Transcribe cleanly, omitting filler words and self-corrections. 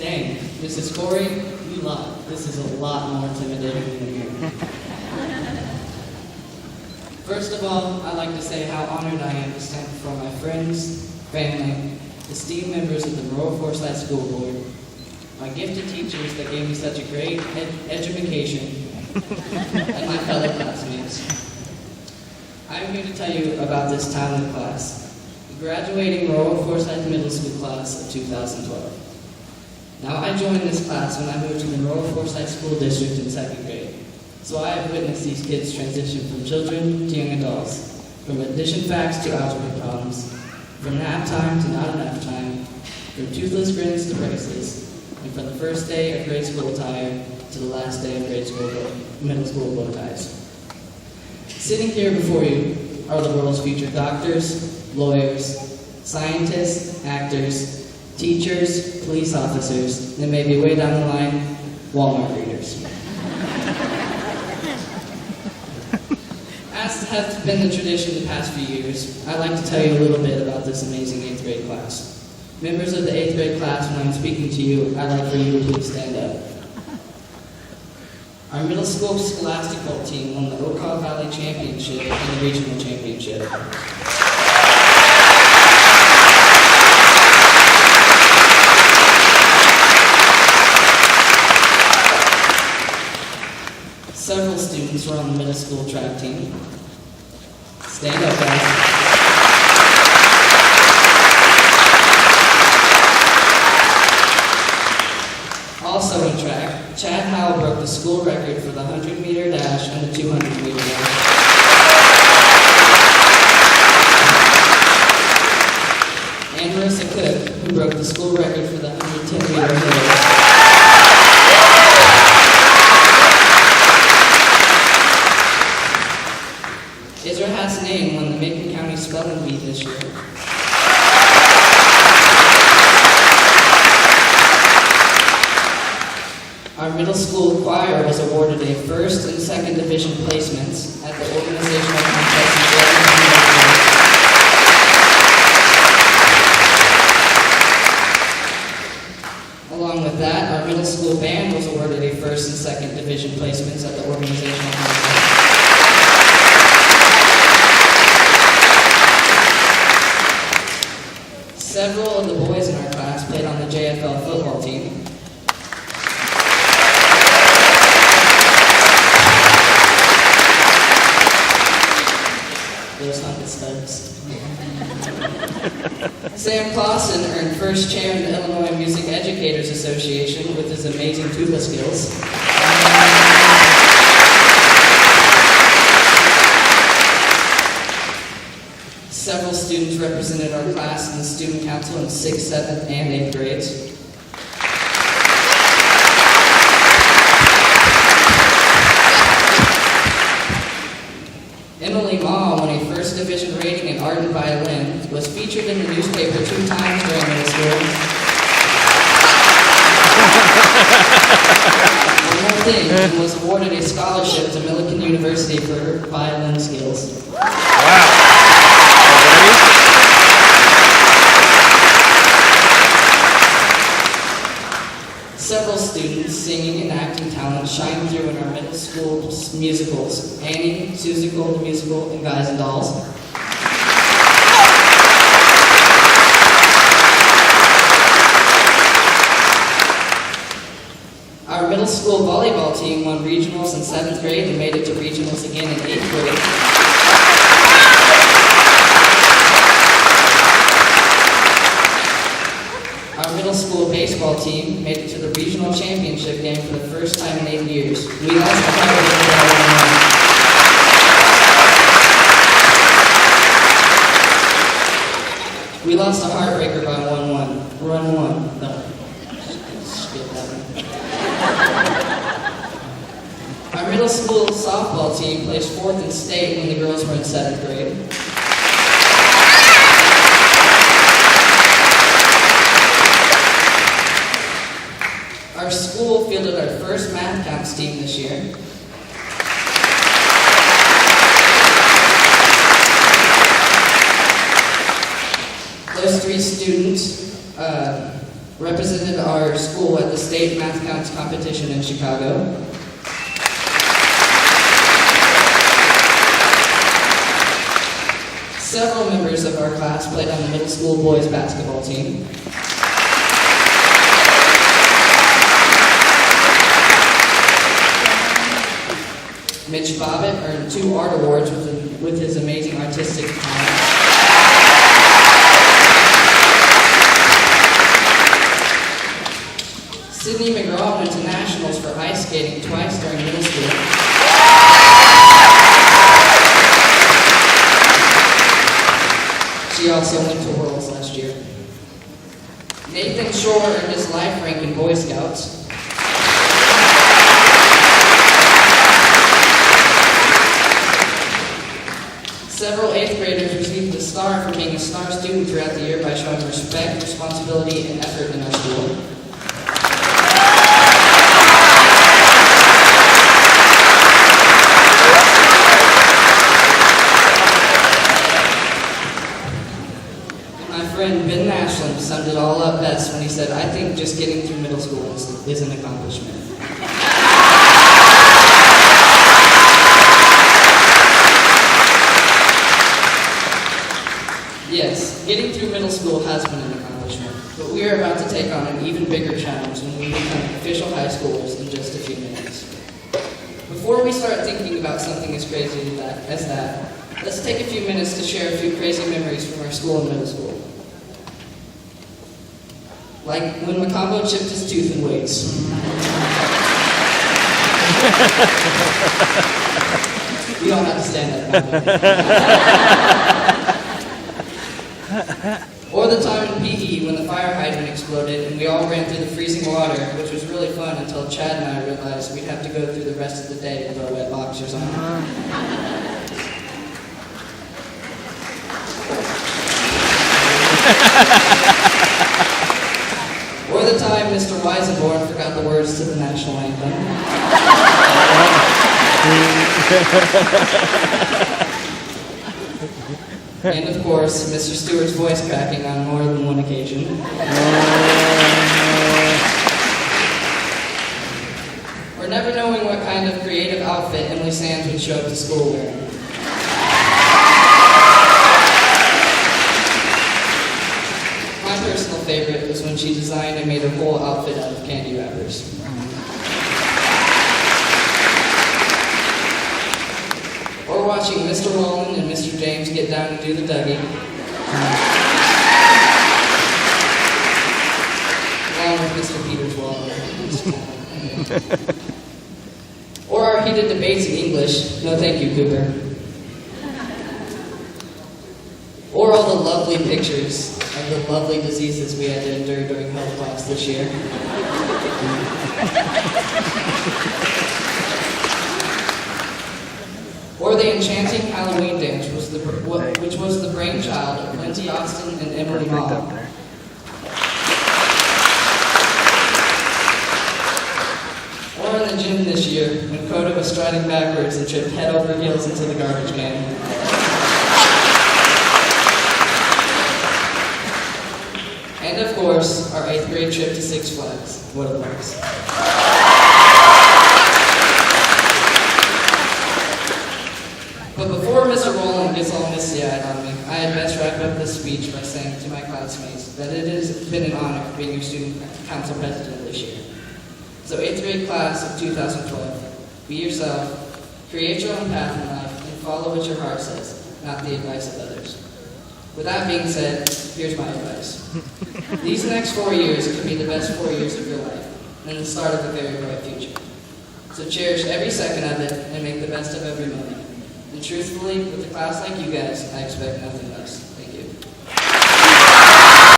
Dang, Mrs. Corey, you lie. This is a lot more intimidating than here. First of all, I'd like to say how honored I am to stand before my friends, family, esteemed members of the Royal Forsyth School Board, my gifted teachers that gave me such a great education, and my fellow classmates. I'm here to tell you about this talented class, the graduating Royal Forsyth Middle School class of 2012. Now, I joined this class when I moved to the Royal Forsyth School District in 2nd grade, so I have witnessed these kids transition from children to young adults, from addition facts to algebra problems, from nap time to not enough time, from toothless grins to braces, and from the first day of grade school attire to the last day of middle school bow ties. Sitting here before you are the world's future doctors, lawyers, scientists, actors, teachers, police officers, and maybe way down the line, Walmart readers. As has been the tradition the past few years, I'd like to tell you a little bit about this amazing 8th grade class. Members of the 8th grade class, when I'm speaking to you, I'd like for you to please stand up. Our middle school scholastic football team won the Okaw Valley Championship and the Regional Championship. Several students were on the middle school track team. Stand up, guys. Also in track, Chad Howell broke the school record for the 100-meter dash and the 200-meter dash. And Marissa Cook, who broke the school record for the 110-meter hurdles. Israel Hassanein won the Macon County Spelling Bee this year. Our middle school choir was awarded a 1st and 2nd division placements at the organizational contest in Jordan. Along with that, our middle school band was awarded a 1st and 2nd division placements at the organizational contest. Several of the boys in our class played on the JFL football team. Those hunted studs. Sam Clausen earned 1st chair in the Illinois Music Educators Association with his amazing tuba skills. Several students represented our class in the student council in 6th, 7th, and 8th grades. Emily Ma won a 1st division rating in art and violin, was featured in the newspaper 2 times during middle school. One more thing, and was awarded a scholarship to Millikan University for her violin skills. Wow. Several students' singing and acting talent shine through in our middle school musicals, Annie, Susical the Musical, and Guys and Dolls. Our middle school volleyball team won regionals in 7th grade and made it to regionals again in 8th grade. Our middle school baseball team made it to the regional championship game for the first time in 8 years. We lost the heartbreaker by 1-1. We lost a heartbreaker by 1-1. Run 1. No. Skip that one. Our middle school softball team placed 4th in state when the girls were in 7th grade. Our school fielded our first math counts team this year. Those 3 students represented our school at the state math counts competition in Chicago. Several members of our class played on the middle school boys basketball team. Mitch Bobbitt earned 2 art awards with his amazing artistic talent. Sydney McGraw went to nationals for ice skating twice during middle school. She also went to Worlds last year. Nathan Shore earned his life rank in Boy Scouts. Several 8th graders received the star for being a star student throughout the year by showing respect, responsibility, and effort in our school. My friend Ben Ashland summed it all up best when he said, "I think just getting through middle school is an accomplishment." Yes, getting through middle school has been an accomplishment, but we are about to take on an even bigger challenge when we become official high schoolers in just a few minutes. Before we start thinking about something as crazy as that, let's take a few minutes to share a few crazy memories from our school and middle school. Like when Macombo chipped his tooth in weights. You don't have to stand up. Or the time in PE when the fire hydrant exploded and we all ran through the freezing water, which was really fun until Chad and I realized we'd have to go through the rest of the day with our wet boxers on. Or the time Mr. Weisenborn forgot the words to the national anthem. And of course, Mr. Stewart's voice cracking on more than one occasion. Or never knowing what kind of creative outfit Emily Sands would show up to school wearing. My personal favorite was when she designed and made her whole outfit out of candy wrappers. Or watching Mr. Roland and Mr. James get down and do the Dougie. Along with Mr. Peters Waller. Or our heated debates in English. No thank you, Cooper. Or all the lovely pictures of the lovely diseases we had to endure during health class this year. Or the enchanting Halloween dance, which was the brainchild of Lindsay Austin and Emily Mall. Or in the gym this year, when Coda was striding backwards and tripped head over heels into the garbage can. And of course, our 8th grade trip to Six Flags. What a place. But before Mr. Rowland gets all misty-eyed on me, I had best wrap up this speech by saying to my classmates that it has been an honor being your student council president this year. So 8th grade class of 2012, be yourself, create your own path in life, and follow what your heart says, not the advice of others. With that being said, here's my advice. These next 4 years could be the best 4 years of your life, and the start of a very bright future. So cherish every second of it, and make the best of every moment. And truthfully, with a class like you guys, I expect nothing less.